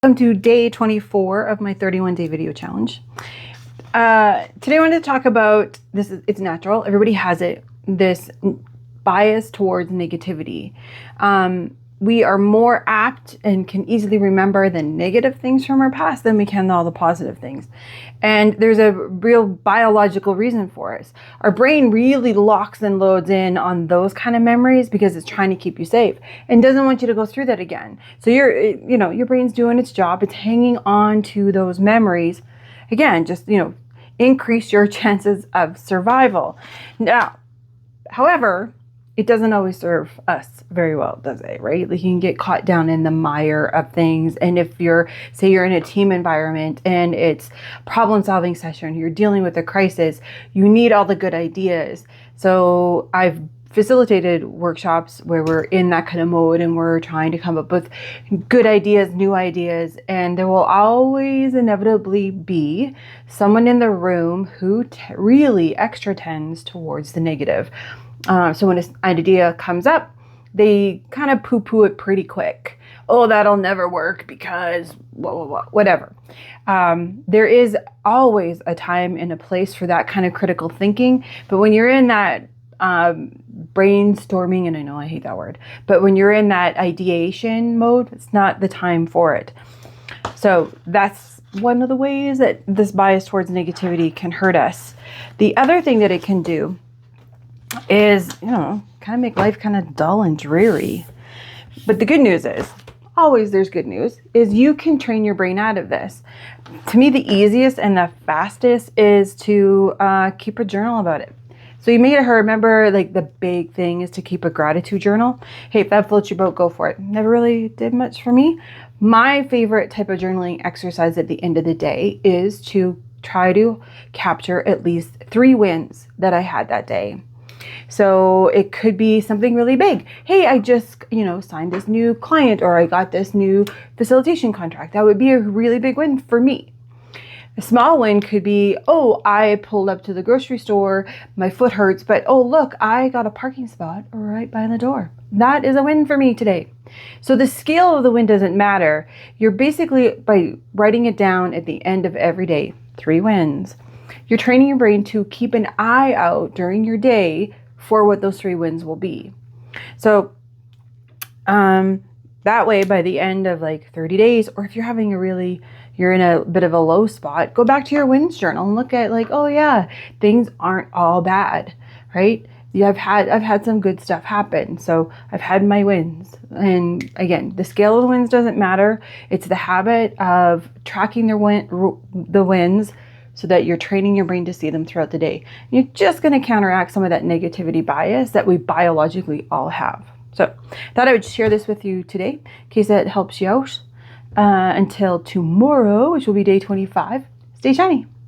Welcome to day 24 of my 31-day video challenge. Today I wanted to talk about this. It's natural. Everybody has it. This bias towards negativity. We are more apt and can easily remember the negative things from our past than we can all the positive things. And there's a real biological reason for it. Our brain really locks and loads in on those kind of memories because it's trying to keep you safe and doesn't want you to go through that again. So your brain's doing its job. It's hanging on to those memories. Again, just, increase your chances of survival. Now, however, it doesn't always serve us very well, does it, right? Like you can get caught down in the mire of things. And if say you're in a team environment and it's problem-solving session, you're dealing with a crisis, you need all the good ideas. So I've facilitated workshops where we're in that kind of mode and we're trying to come up with good ideas, new ideas, and there will always inevitably be someone in the room who really extra tends towards the negative. So when an idea comes up, they kind of poo-poo it pretty quick. Oh, that'll never work because blah, blah, blah, whatever. There is always a time and a place for that kind of critical thinking. But when you're in that brainstorming, and I know I hate that word, but when you're in that ideation mode, it's not the time for it. So that's one of the ways that this bias towards negativity can hurt us. The other thing that it can do is, kind of make life kind of dull and dreary. But the good news is, always there's good news, is you can train your brain out of this. To me, the easiest and the fastest is to keep a journal about it. So you may have heard, remember, like the big thing is to keep a gratitude journal. Hey, if that floats your boat, go for it. Never really did much for me. My favorite type of journaling exercise at the end of the day is to try to capture at least 3 wins that I had that day. So it could be something really big. Hey, I just, signed this new client, or I got this new facilitation contract. That would be a really big win for me. A small win could be, oh, I pulled up to the grocery store, my foot hurts, but oh, look, I got a parking spot right by the door. That is a win for me today. So the scale of the win doesn't matter. You're basically, by writing it down at the end of every day, 3 wins, you're training your brain to keep an eye out during your day for what those 3 wins will be. So that way, by the end of like 30 days, or if you're having you're in a bit of a low spot, go back to your wins journal and look at like, oh yeah, things aren't all bad, right? Yeah, I've had some good stuff happen. So I've had my wins. And again, the scale of the wins doesn't matter. It's the habit of tracking the wins, so that you're training your brain to see them throughout the day. You're just going to counteract some of that negativity bias that we biologically all have. So thought I would share this with you today in case that helps you out. Until tomorrow, which will be day 25, stay shiny.